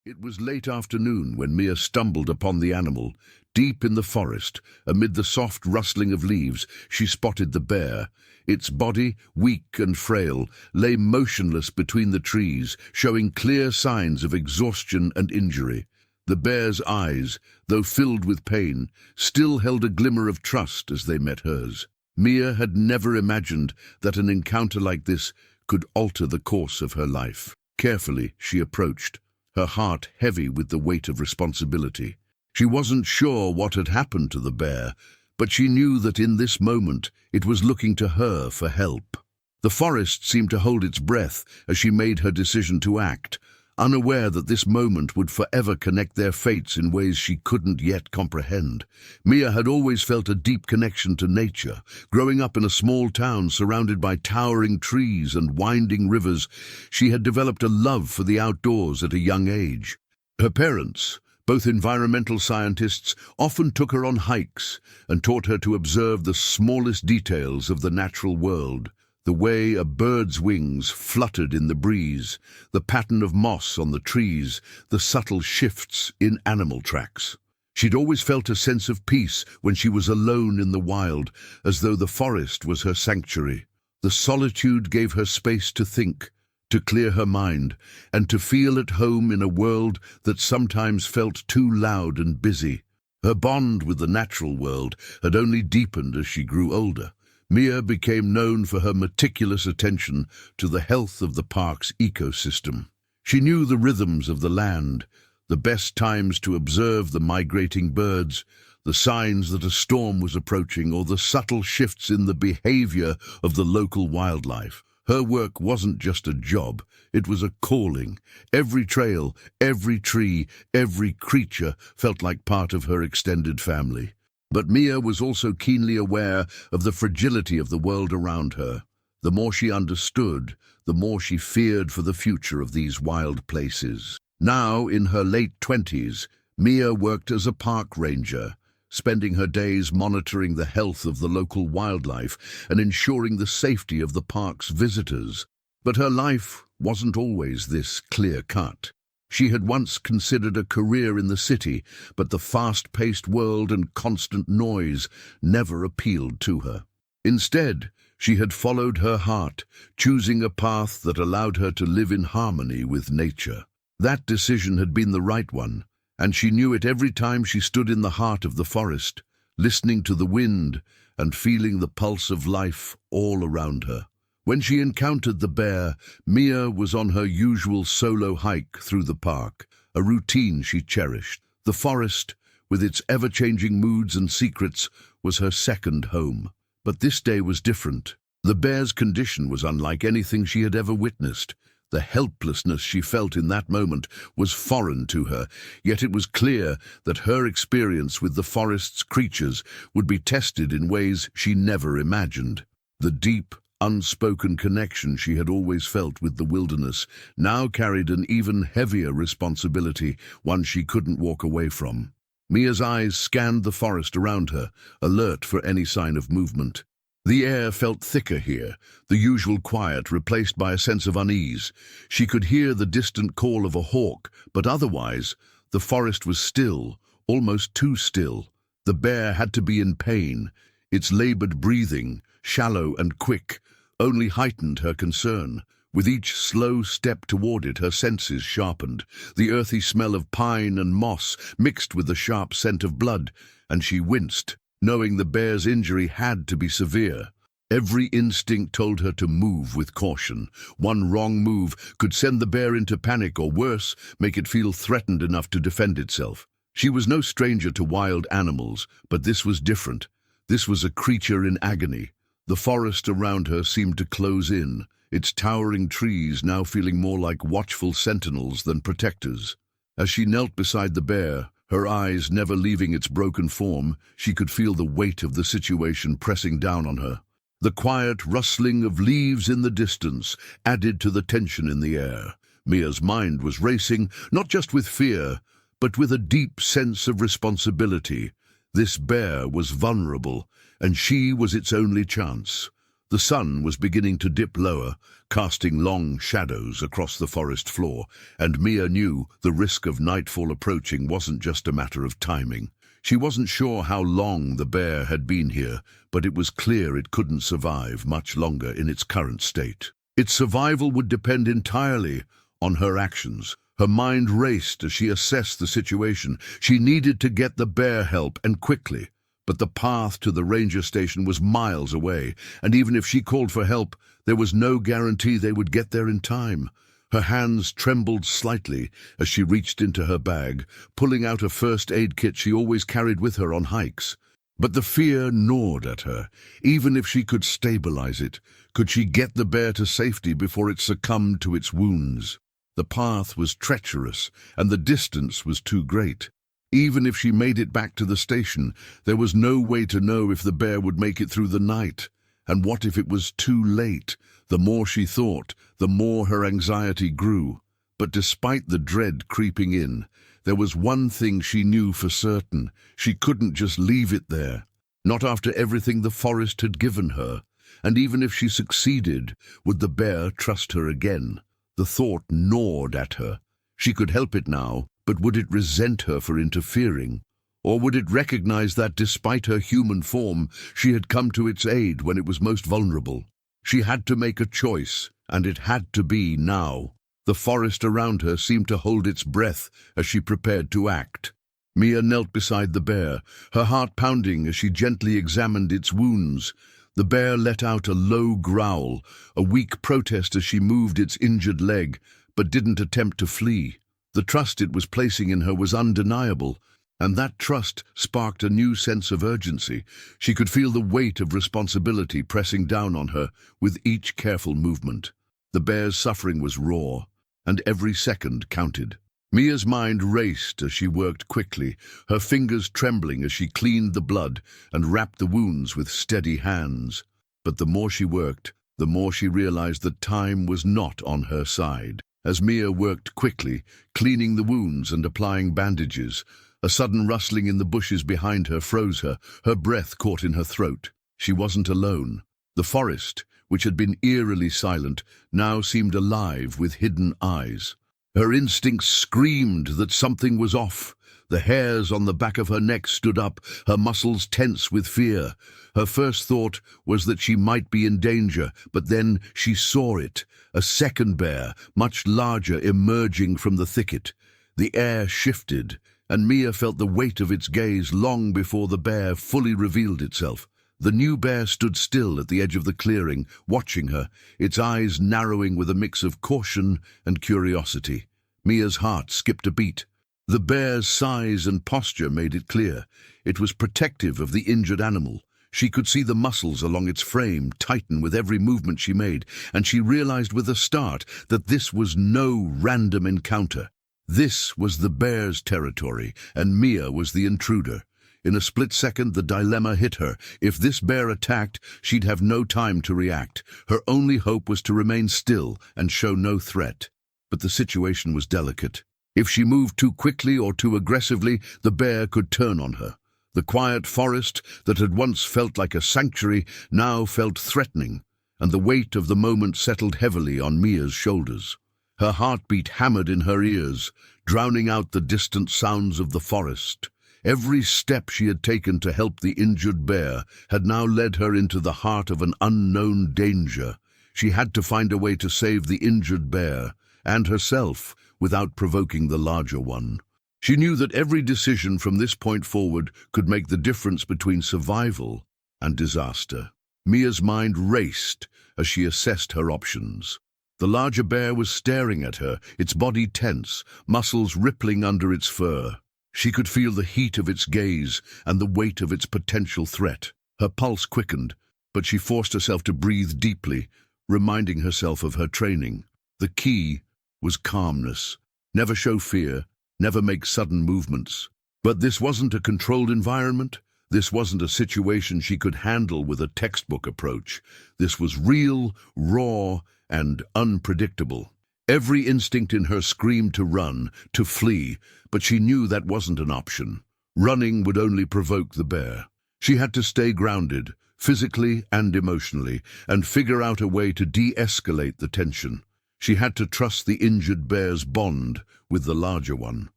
It was late afternoon when Mia stumbled upon the animal. Deep in the forest, amid the soft rustling of leaves, she spotted the bear. Its body, weak and frail, lay motionless between the trees, showing clear signs of exhaustion and injury. The bear's eyes, though filled with pain, still held a glimmer of trust as they met hers. Mia had never imagined that an encounter like this could alter the course of her life. Carefully, she approached, her heart heavy with the weight of responsibility. She wasn't sure what had happened to the bear, but she knew that in this moment it was looking to her for help. The forest seemed to hold its breath as she made her decision to act, unaware that this moment would forever connect their fates in ways she couldn't yet comprehend. Mia had always felt a deep connection to nature. Growing up in a small town surrounded by towering trees and winding rivers, she had developed a love for the outdoors at a young age. Her parents, both environmental scientists, often took her on hikes and taught her to observe the smallest details of the natural world. The way a bird's wings fluttered in the breeze, the pattern of moss on the trees, the subtle shifts in animal tracks. She'd always felt a sense of peace when she was alone in the wild, as though the forest was her sanctuary. The solitude gave her space to think, to clear her mind, and to feel at home in a world that sometimes felt too loud and busy. Her bond with the natural world had only deepened as she grew older. Mia became known for her meticulous attention to the health of the park's ecosystem. She knew the rhythms of the land, the best times to observe the migrating birds, the signs that a storm was approaching, or the subtle shifts in the behavior of the local wildlife. Her work wasn't just a job, it was a calling. Every trail, every tree, every creature felt like part of her extended family. But Mia was also keenly aware of the fragility of the world around her. The more she understood, the more she feared for the future of these wild places. Now, in her late 20s, Mia worked as a park ranger, spending her days monitoring the health of the local wildlife and ensuring the safety of the park's visitors. But her life wasn't always this clear-cut. She had once considered a career in the city, but the fast-paced world and constant noise never appealed to her. Instead, she had followed her heart, choosing a path that allowed her to live in harmony with nature. That decision had been the right one, and she knew it every time she stood in the heart of the forest, listening to the wind and feeling the pulse of life all around her. When she encountered the bear, Mia was on her usual solo hike through the park, a routine she cherished. The forest, with its ever-changing moods and secrets, was her second home. But this day was different. The bear's condition was unlike anything she had ever witnessed. The helplessness she felt in that moment was foreign to her, yet it was clear that her experience with the forest's creatures would be tested in ways she never imagined. The deep, unspoken connection she had always felt with the wilderness now carried an even heavier responsibility, one she couldn't walk away from. Mia's eyes scanned the forest around her, alert for any sign of movement. The air felt thicker here, the usual quiet replaced by a sense of unease. She could hear the distant call of a hawk, but otherwise, the forest was still, almost too still. The bear had to be in pain. Its labored breathing, shallow and quick, only heightened her concern. With each slow step toward it, her senses sharpened. The earthy smell of pine and moss mixed with the sharp scent of blood, and she winced, knowing the bear's injury had to be severe. Every instinct told her to move with caution. One wrong move could send the bear into panic or worse, make it feel threatened enough to defend itself. She was no stranger to wild animals, but this was different. This was a creature in agony. The forest around her seemed to close in, its towering trees now feeling more like watchful sentinels than protectors. As she knelt beside the bear, her eyes never leaving its broken form, she could feel the weight of the situation pressing down on her. The quiet rustling of leaves in the distance added to the tension in the air. Mia's mind was racing, not just with fear, but with a deep sense of responsibility. This bear was vulnerable, and she was its only chance. The sun was beginning to dip lower, casting long shadows across the forest floor, and Mia knew the risk of nightfall approaching wasn't just a matter of timing. She wasn't sure how long the bear had been here, but it was clear it couldn't survive much longer in its current state. Its survival would depend entirely on her actions. Her mind raced as she assessed the situation. She needed to get the bear help, and quickly. But the path to the ranger station was miles away, and even if she called for help, there was no guarantee they would get there in time. Her hands trembled slightly as she reached into her bag, pulling out a first aid kit she always carried with her on hikes. But the fear gnawed at her. Even if she could stabilize it, could she get the bear to safety before it succumbed to its wounds? The path was treacherous, and the distance was too great. Even if she made it back to the station, there was no way to know if the bear would make it through the night. And what if it was too late? The more she thought, the more her anxiety grew. But despite the dread creeping in, there was one thing she knew for certain. She couldn't just leave it there. Not after everything the forest had given her. And even if she succeeded, would the bear trust her again? The thought gnawed at her. She could help it now, but would it resent her for interfering? Or would it recognize that despite her human form, she had come to its aid when it was most vulnerable? She had to make a choice, and it had to be now. The forest around her seemed to hold its breath as she prepared to act. Mia knelt beside the bear, her heart pounding as she gently examined its wounds. The bear let out a low growl, a weak protest as she moved its injured leg, but didn't attempt to flee. The trust it was placing in her was undeniable, and that trust sparked a new sense of urgency. She could feel the weight of responsibility pressing down on her with each careful movement. The bear's suffering was raw, and every second counted. Mia's mind raced as she worked quickly, her fingers trembling as she cleaned the blood and wrapped the wounds with steady hands. But the more she worked, the more she realized that time was not on her side. As Mia worked quickly, cleaning the wounds and applying bandages, a sudden rustling in the bushes behind her froze her. Her breath caught in her throat. She wasn't alone. The forest, which had been eerily silent, now seemed alive with hidden eyes. Her instincts screamed that something was off. The hairs on the back of her neck stood up, her muscles tense with fear. Her first thought was that she might be in danger, but then she saw it, a second bear, much larger, emerging from the thicket. The air shifted, and Mia felt the weight of its gaze long before the bear fully revealed itself. The new bear stood still at the edge of the clearing, watching her, its eyes narrowing with a mix of caution and curiosity. Mia's heart skipped a beat. The bear's size and posture made it clear. It was protective of the injured animal. She could see the muscles along its frame tighten with every movement she made, and she realized with a start that this was no random encounter. This was the bear's territory, and Mia was the intruder. In a split second, the dilemma hit her. If this bear attacked, she'd have no time to react. Her only hope was to remain still and show no threat. But the situation was delicate. If she moved too quickly or too aggressively, the bear could turn on her. The quiet forest that had once felt like a sanctuary now felt threatening, and the weight of the moment settled heavily on Mia's shoulders. Her heartbeat hammered in her ears, drowning out the distant sounds of the forest. Every step she had taken to help the injured bear had now led her into the heart of an unknown danger. She had to find a way to save the injured bear, and herself, without provoking the larger one. She knew that every decision from this point forward could make the difference between survival and disaster. Mia's mind raced as she assessed her options. The larger bear was staring at her, its body tense, muscles rippling under its fur. She could feel the heat of its gaze and the weight of its potential threat. Her pulse quickened, but she forced herself to breathe deeply, reminding herself of her training. The key was calmness. Never show fear, never make sudden movements. But this wasn't a controlled environment. This wasn't a situation she could handle with a textbook approach. This was real, raw, and unpredictable. Every instinct in her screamed to run, to flee, but she knew that wasn't an option. Running would only provoke the bear. She had to stay grounded, physically and emotionally, and figure out a way to de-escalate the tension. She had to trust the injured bear's bond with the larger one.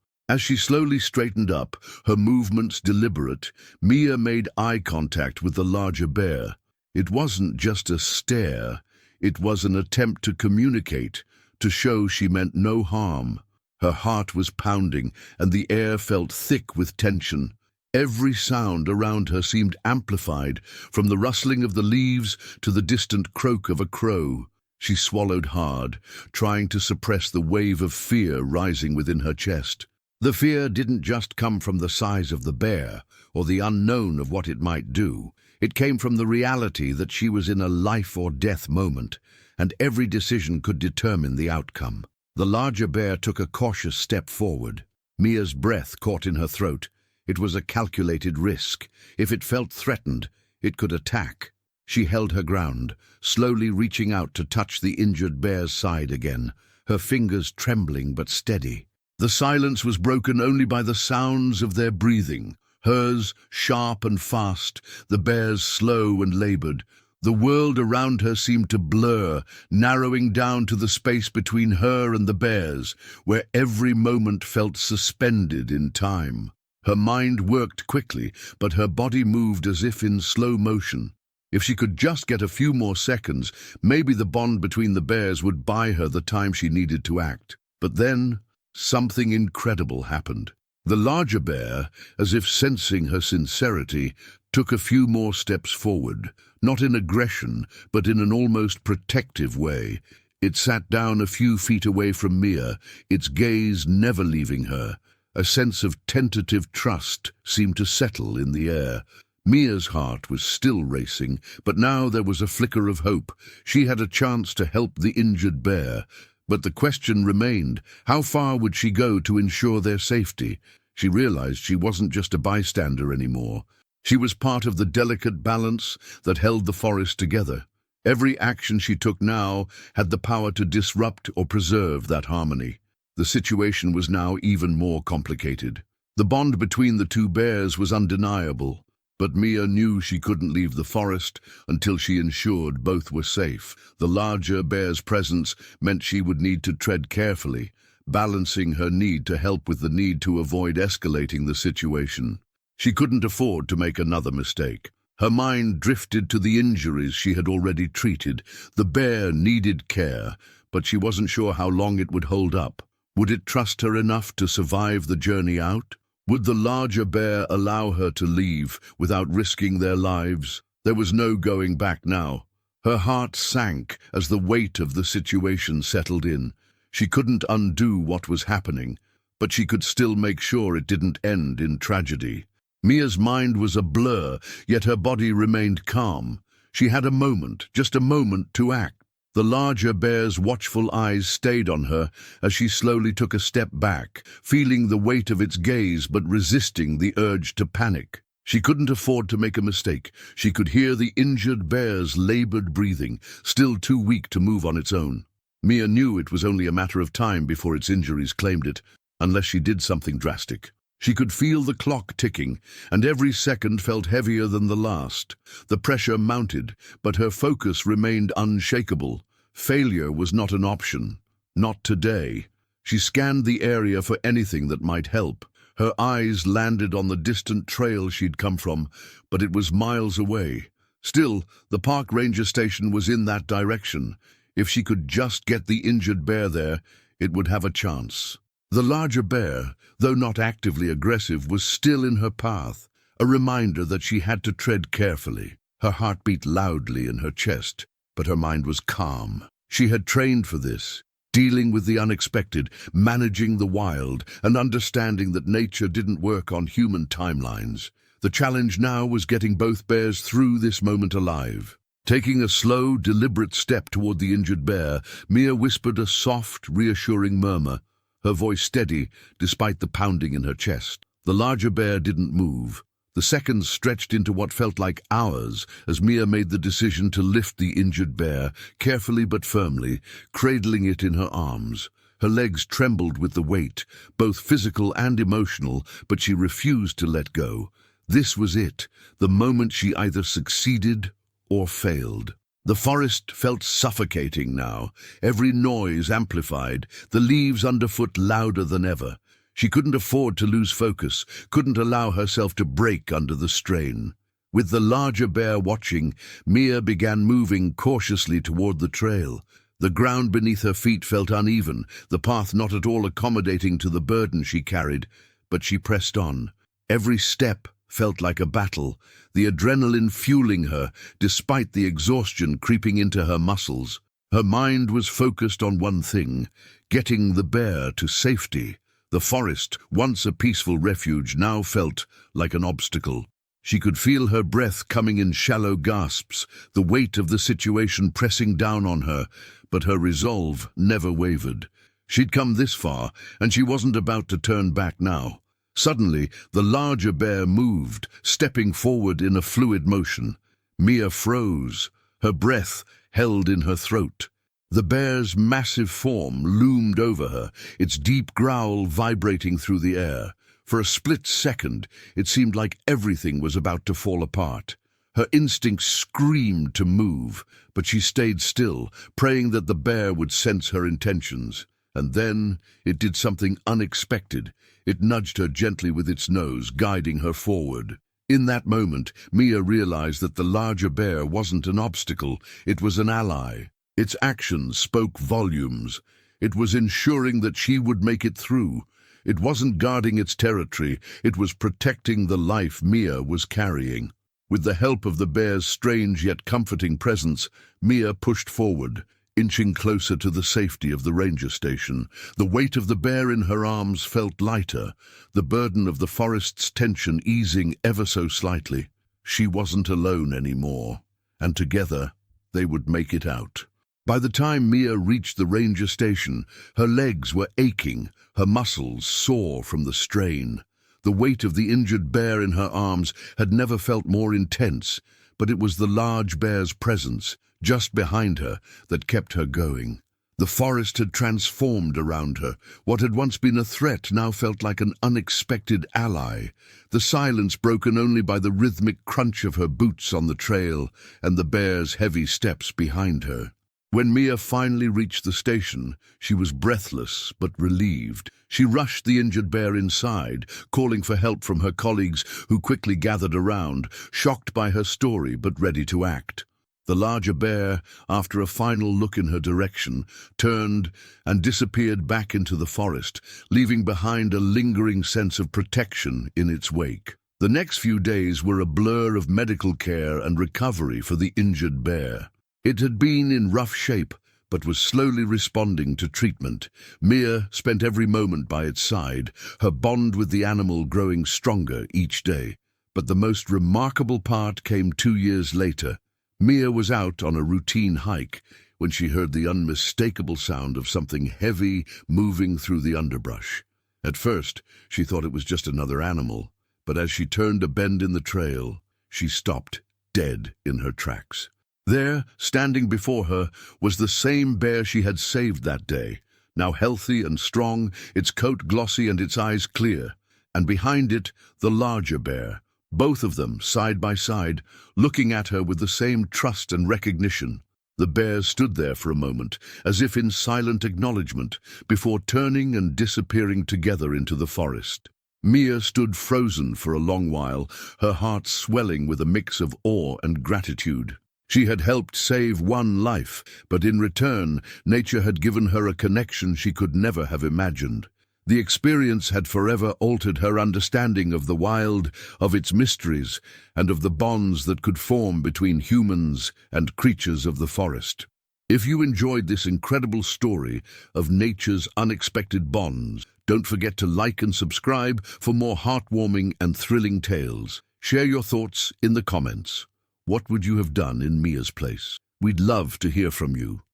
As she slowly straightened up, her movements deliberate, Mia made eye contact with the larger bear. It wasn't just a stare, it was an attempt to communicate, to show she meant no harm. Her heart was pounding, and the air felt thick with tension. Every sound around her seemed amplified, from the rustling of the leaves to the distant croak of a crow. She swallowed hard, trying to suppress the wave of fear rising within her chest. The fear didn't just come from the size of the bear, or the unknown of what it might do. It came from the reality that she was in a life-or-death moment, and every decision could determine the outcome. The larger bear took a cautious step forward. Mia's breath caught in her throat. It was a calculated risk. If it felt threatened, it could attack. She held her ground, slowly reaching out to touch the injured bear's side again, her fingers trembling but steady. The silence was broken only by the sounds of their breathing, hers sharp and fast, the bear's slow and labored. The world around her seemed to blur, narrowing down to the space between her and the bear's, where every moment felt suspended in time. Her mind worked quickly, but her body moved as if in slow motion. If she could just get a few more seconds, maybe the bond between the bears would buy her the time she needed to act. But then, something incredible happened. The larger bear, as if sensing her sincerity, took a few more steps forward, not in aggression, but in an almost protective way. It sat down a few feet away from Mia, its gaze never leaving her. A sense of tentative trust seemed to settle in the air. Mia's heart was still racing, but now there was a flicker of hope. She had a chance to help the injured bear. But the question remained, how far would she go to ensure their safety? She realized she wasn't just a bystander anymore. She was part of the delicate balance that held the forest together. Every action she took now had the power to disrupt or preserve that harmony. The situation was now even more complicated. The bond between the two bears was undeniable, but Mia knew she couldn't leave the forest until she ensured both were safe. The larger bear's presence meant she would need to tread carefully, balancing her need to help with the need to avoid escalating the situation. She couldn't afford to make another mistake. Her mind drifted to the injuries she had already treated. The bear needed care, but she wasn't sure how long it would hold up. Would it trust her enough to survive the journey out? Would the larger bear allow her to leave without risking their lives? There was no going back now. Her heart sank as the weight of the situation settled in. She couldn't undo what was happening, but she could still make sure it didn't end in tragedy. Mia's mind was a blur, yet her body remained calm. She had a moment, just a moment, to act. The larger bear's watchful eyes stayed on her as she slowly took a step back, feeling the weight of its gaze but resisting the urge to panic. She couldn't afford to make a mistake. She could hear the injured bear's labored breathing, still too weak to move on its own. Mia knew it was only a matter of time before its injuries claimed it, unless she did something drastic. She could feel the clock ticking, and every second felt heavier than the last. The pressure mounted, but her focus remained unshakable. Failure was not an option. Not today. She scanned the area for anything that might help. Her eyes landed on the distant trail she'd come from, but it was miles away. Still, the park ranger station was in that direction. If she could just get the injured bear there, it would have a chance. The larger bear, though not actively aggressive, was still in her path, a reminder that she had to tread carefully. Her heart beat loudly in her chest, but her mind was calm. She had trained for this, dealing with the unexpected, managing the wild, and understanding that nature didn't work on human timelines. The challenge now was getting both bears through this moment alive. Taking a slow, deliberate step toward the injured bear, Mia whispered a soft, reassuring murmur, her voice steady despite the pounding in her chest. The larger bear didn't move. The seconds stretched into what felt like hours as Mia made the decision to lift the injured bear, carefully but firmly, cradling it in her arms. Her legs trembled with the weight, both physical and emotional, but she refused to let go. This was it, the moment she either succeeded or failed. The forest felt suffocating now, every noise amplified, the leaves underfoot louder than ever. She couldn't afford to lose focus, couldn't allow herself to break under the strain. With the larger bear watching, Mia began moving cautiously toward the trail. The ground beneath her feet felt uneven, the path not at all accommodating to the burden she carried, but she pressed on. Every step felt like a battle, the adrenaline fueling her despite the exhaustion creeping into her muscles. Her mind was focused on one thing, getting the bear to safety. The forest, once a peaceful refuge, now felt like an obstacle. She could feel her breath coming in shallow gasps, the weight of the situation pressing down on her, but her resolve never wavered. She'd come this far, and she wasn't about to turn back now. Suddenly, the larger bear moved, stepping forward in a fluid motion. Mia froze, her breath held in her throat. The bear's massive form loomed over her, its deep growl vibrating through the air. For a split second, it seemed like everything was about to fall apart. Her instincts screamed to move, but she stayed still, praying that the bear would sense her intentions. And then it did something unexpected. It nudged her gently with its nose, guiding her forward. In that moment, Mia realized that the larger bear wasn't an obstacle, it was an ally. Its actions spoke volumes. It was ensuring that she would make it through. It wasn't guarding its territory, it was protecting the life Mia was carrying. With the help of the bear's strange yet comforting presence, Mia pushed forward, inching closer to the safety of the ranger station. The weight of the bear in her arms felt lighter, the burden of the forest's tension easing ever so slightly. She wasn't alone anymore, and together they would make it out. By the time Mia reached the ranger station, her legs were aching, her muscles sore from the strain. The weight of the injured bear in her arms had never felt more intense, but it was the large bear's presence, just behind her, that kept her going. The forest had transformed around her. What had once been a threat now felt like an unexpected ally. The silence broken only by the rhythmic crunch of her boots on the trail and the bear's heavy steps behind her. When Mia finally reached the station, she was breathless but relieved. She rushed the injured bear inside, calling for help from her colleagues who quickly gathered around, shocked by her story but ready to act. The larger bear, after a final look in her direction, turned and disappeared back into the forest, leaving behind a lingering sense of protection in its wake. The next few days were a blur of medical care and recovery for the injured bear. It had been in rough shape, but was slowly responding to treatment. Mia spent every moment by its side, her bond with the animal growing stronger each day. But the most remarkable part came 2 years later. Mia was out on a routine hike when she heard the unmistakable sound of something heavy moving through the underbrush. At first, she thought it was just another animal, but as she turned a bend in the trail, she stopped, dead in her tracks. There, standing before her, was the same bear she had saved that day, now healthy and strong, its coat glossy and its eyes clear, and behind it, the larger bear, both of them side by side, looking at her with the same trust and recognition. The bears stood there for a moment, as if in silent acknowledgement, before turning and disappearing together into the forest. Mia stood frozen for a long while, her heart swelling with a mix of awe and gratitude. She had helped save one life, but in return, nature had given her a connection she could never have imagined. The experience had forever altered her understanding of the wild, of its mysteries, and of the bonds that could form between humans and creatures of the forest. If you enjoyed this incredible story of nature's unexpected bonds, don't forget to like and subscribe for more heartwarming and thrilling tales. Share your thoughts in the comments. What would you have done in Mia's place? We'd love to hear from you.